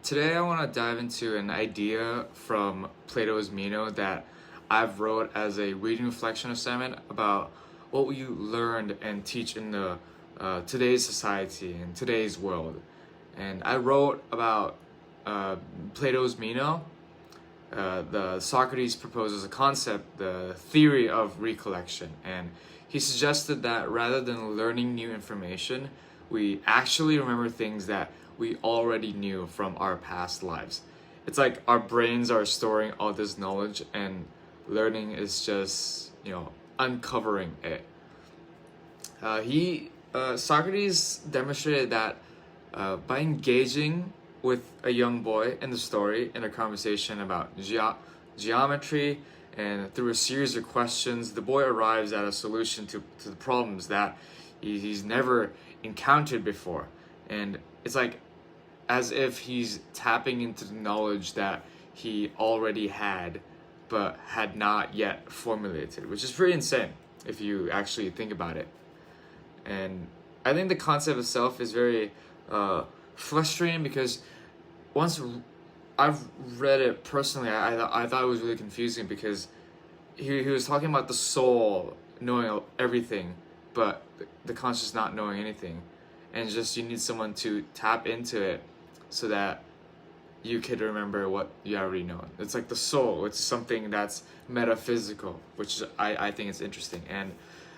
Today I want to dive into an idea from Plato's Meno that I've wrote as a reading reflection assignment about what you learned and teach in the today's society and today's world. And I wrote about Plato's Meno. The Socrates proposes a concept, the theory of recollection, and he suggested that rather than learning new information, we actually remember things that we already knew from our past lives. It's like our brains are storing all this knowledge, and learning is just uncovering it. He Socrates demonstrated that by engaging with a young boy in the story in a conversation about geometry, and through a series of questions, the boy arrives at a solution to the problems that he's never encountered before. And it's like as if he's tapping into the knowledge that he already had but had not yet formulated, which is pretty insane if you actually think about it. And I think the concept itself is very frustrating because once I've read it personally, I thought it was really confusing because he was talking about the soul knowing everything, but the conscious not knowing anything, and just you need someone to tap into it so that you could remember what you already know. It's like the soul. It's something that's metaphysical, which I think is interesting. And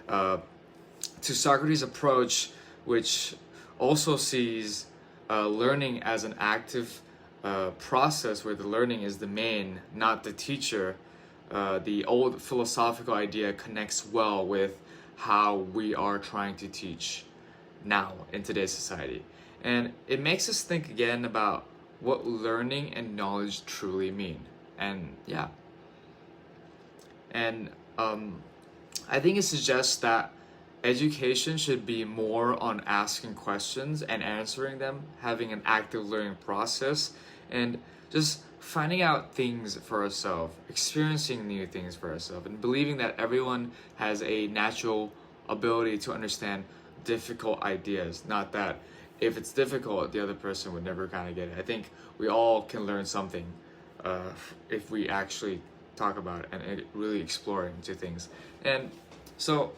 to Socrates' approach, which also sees learning as an active process where the learning is the main, not the teacher, the old philosophical idea connects well with how we are trying to teach now in today's society. And it makes us think again about what learning and knowledge truly mean. And I think it suggests that education should be more on asking questions and answering them, having an active learning process, and just finding out things for ourselves, experiencing new things for ourselves, and believing that everyone has a natural ability to understand difficult ideas. Not that if it's difficult, the other person would never kind of get it. I think we all can learn something if we actually talk about it and really explore into things. And so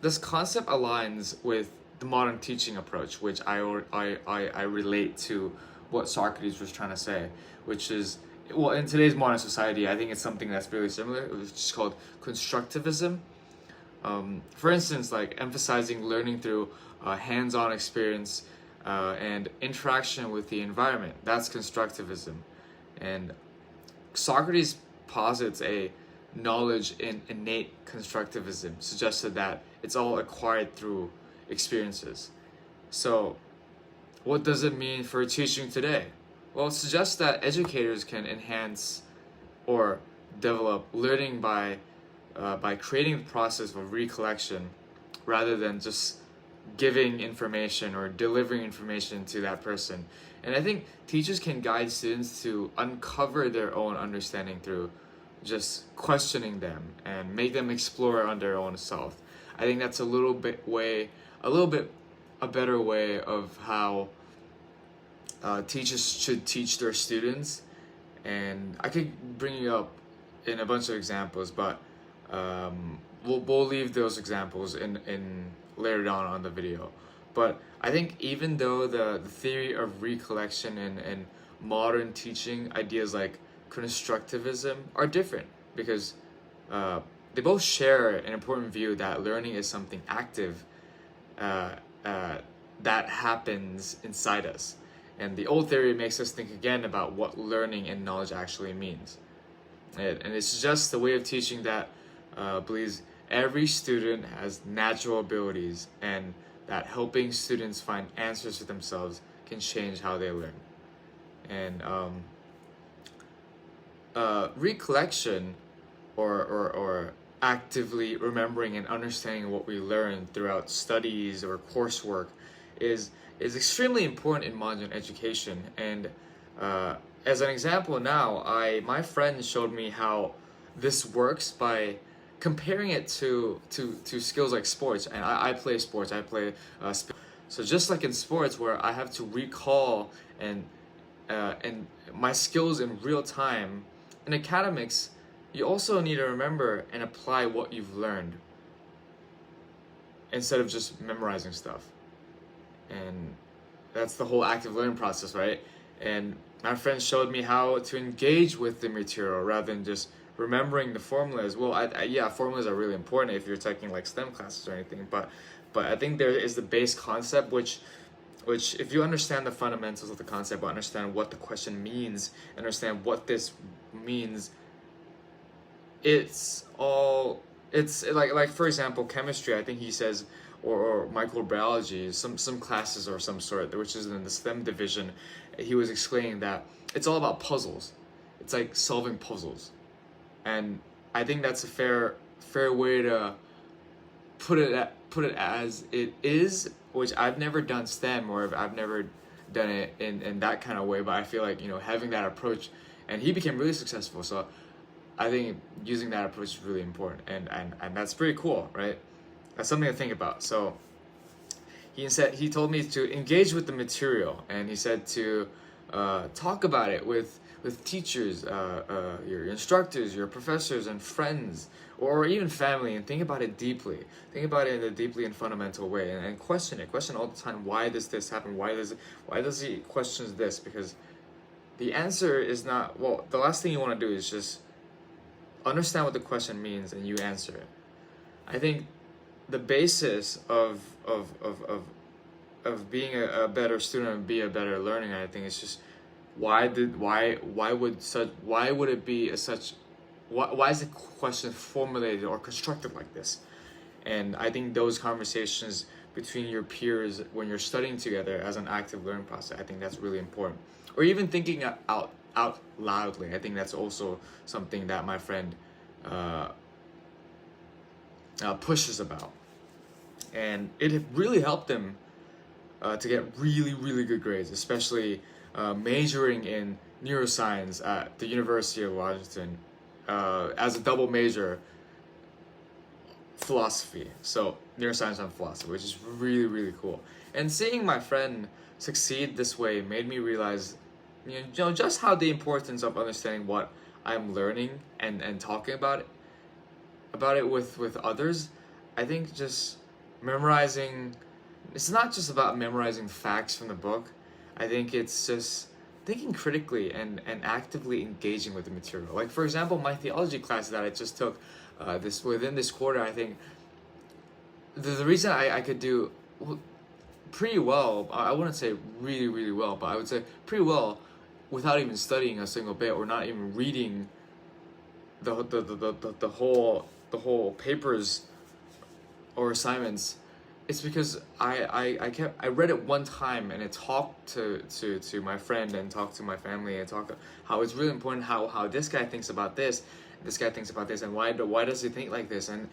this concept aligns with the modern teaching approach, which I relate to what Socrates was trying to say, which is, well, in today's modern society, I think it's something that's really similar, which is called constructivism. For instance, like emphasizing learning through hands-on experience and interaction with the environment. That's constructivism. And Socrates posits a knowledge in innate constructivism, suggested that it's all acquired through experiences. So what does it mean for teaching today? Well, it suggests that educators can enhance or develop learning by creating the process of recollection rather than just giving information or delivering information to that person. And I think teachers can guide students to uncover their own understanding through just questioning them and make them explore on their own self. I think that's a better way of how teachers should teach their students. And I could bring you up in a bunch of examples, but we'll leave those examples in later on the video. But I think even though the theory of recollection and modern teaching ideas like constructivism are different, because they both share an important view that learning is something active that happens inside us. And the old theory makes us think again about what learning and knowledge actually means. And it's just a way of teaching that believes every student has natural abilities, and that helping students find answers to themselves can change how they learn. And recollection or actively remembering and understanding what we learn throughout studies or coursework is extremely important in modern education. And as an example now, my friend showed me how this works by comparing it to skills like sports. And I play sports. So just like in sports, where I have to recall and and my skills in real time. In academics, you also need to remember and apply what you've learned instead of just memorizing stuff. And that's the whole active learning process, right? And my friend showed me how to engage with the material rather than just remembering the formulas. Well, yeah, formulas are really important if you're taking like STEM classes or anything, but I think there is the base concept which if you understand the fundamentals of the concept, but understand what the question means, understand what this means, it's like for example chemistry. I think he says, or microbiology, some classes or some sort, which is in the STEM division. He was explaining that it's all about puzzles. It's like solving puzzles, and I think that's a fair way to put it as it is, which I've never done STEM, or I've never done it in that kind of way, but I feel like, having that approach, and he became really successful. So I think using that approach is really important, and that's pretty cool, right? That's something to think about. So he told me to engage with the material, and he said to talk about it with teachers, your instructors, your professors, and friends, or even family, and think about it deeply. Think about it in a deeply and fundamental way, and question it. Question all the time. Why does this happen? Why does he questions this? Because the answer is not, well, the last thing you want to do is just understand what the question means and you answer it. I think the basis of being a better student and be a better learner, I think, is just why would it be why is the question formulated or constructed like this? And I think those conversations between your peers when you're studying together as an active learning process, I think that's really important. Or even thinking out loudly. I think that's also something that my friend pushes about, and it really helped him to get really, really good grades, especially majoring in neuroscience at the University of Washington as a double major, philosophy. So neuroscience and philosophy, which is really, really cool. And seeing my friend succeed this way made me realize, just how the importance of understanding what I'm learning and talking about it with others. I think just memorizing, it's not just about memorizing facts from the book. I think it's just thinking critically and actively engaging with the material. Like for example, my theology class that I just took within this quarter, I think the reason I could do pretty well, I wouldn't say really, really well, but I would say pretty well without even studying a single bit or not even reading the whole papers or assignments. It's because I read it one time, and it talked to my friend and talked to my family and talked how it's really important how this guy thinks about this guy thinks about this, and why does he think like this, and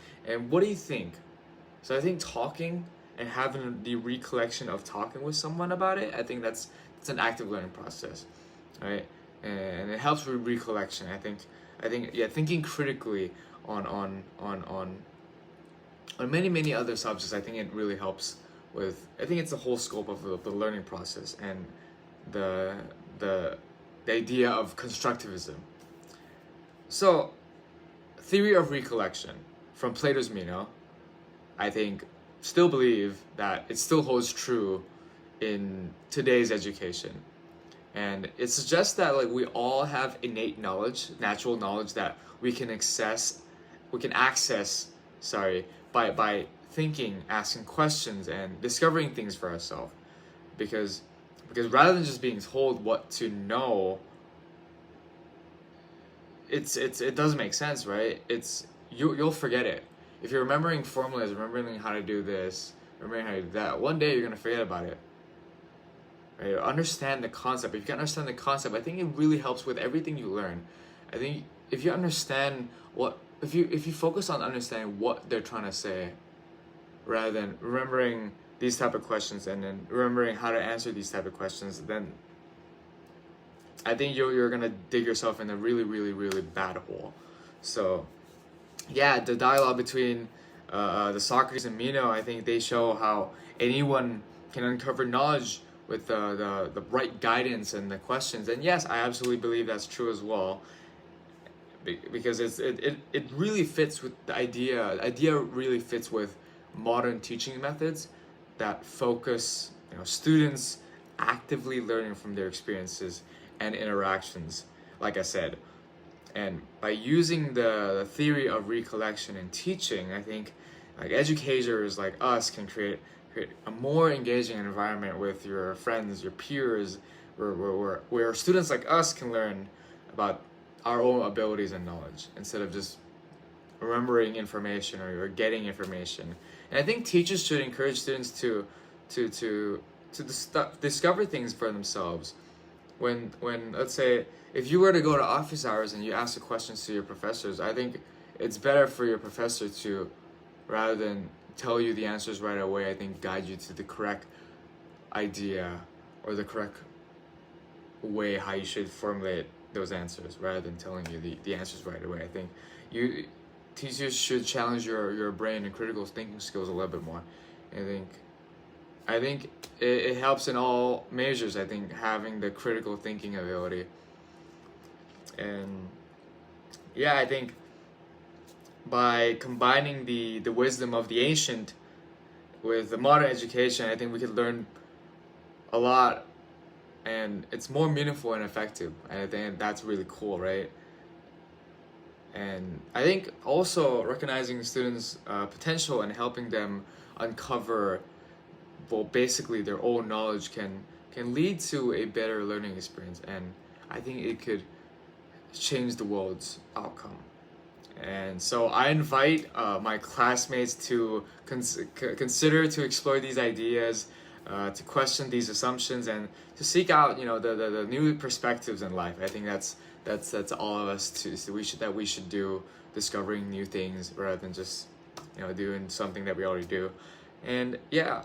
what do you think? So I think talking and having the recollection of talking with someone about it, I think it's an active learning process, right? And it helps with recollection. I think yeah, thinking critically on many other subjects, I think it really helps with, I think it's the whole scope of the learning process and the idea of constructivism. So, theory of recollection from Plato's Meno, I think, still believe that it still holds true in today's education. And it suggests that we all have innate knowledge, natural knowledge that we can access by thinking, asking questions, and discovering things for ourselves. Because rather than just being told what to know, it doesn't make sense, right? You'll forget it. If you're remembering formulas, remembering how to do this, remembering how to do that, one day you're gonna forget about it. Right? Understand the concept. If you can understand the concept, I think it really helps with everything you learn. I think if you understand if you focus on understanding what they're trying to say, rather than remembering these type of questions and then remembering how to answer these type of questions, then I think you're gonna dig yourself in a really, really, really bad hole. So yeah, the dialogue between the Socrates and Meno, I think they show how anyone can uncover knowledge with the right guidance and the questions. And yes, I absolutely believe that's true as well, because it really fits with the idea. The idea really fits with modern teaching methods that focus, students actively learning from their experiences and interactions, like I said. And by using the theory of recollection in teaching, I think like educators like us can create a more engaging environment with your friends, your peers, where students like us can learn about our own abilities and knowledge instead of just remembering information or getting information. And I think teachers should encourage students to discover things for themselves. When let's say if you were to go to office hours and you ask the questions to your professors, I think it's better for your professor to, rather than tell you the answers right away, I think guide you to the correct idea or the correct way how you should formulate those answers rather than telling you the answers right away. I think teachers should challenge your brain and critical thinking skills a little bit more. I think it helps in all measures. I think having the critical thinking ability. And yeah, I think by combining the wisdom of the ancient with the modern education, I think we could learn a lot, and it's more meaningful and effective. And I think that's really cool, right? And I think also recognizing students' potential and helping them uncover, well, basically their own knowledge can lead to a better learning experience. And I think it could change the world's outcome. And so I invite my classmates to consider to explore these ideas, to question these assumptions, and to seek out the new perspectives in life. I think that's all of us we should do, discovering new things rather than just doing something that we already do. And yeah,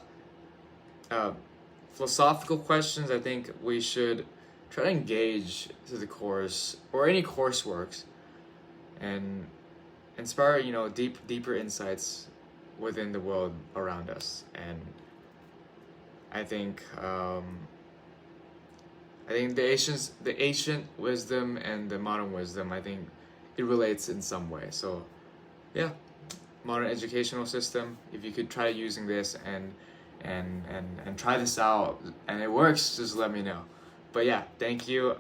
philosophical questions, I think we should try to engage to the course or any courseworks and inspire deeper insights within the world around us. And I think the ancient wisdom and the modern wisdom, I think it relates in some way. So yeah, modern educational system, if you could try using this and try this out and it works, just let me know. But yeah, thank you.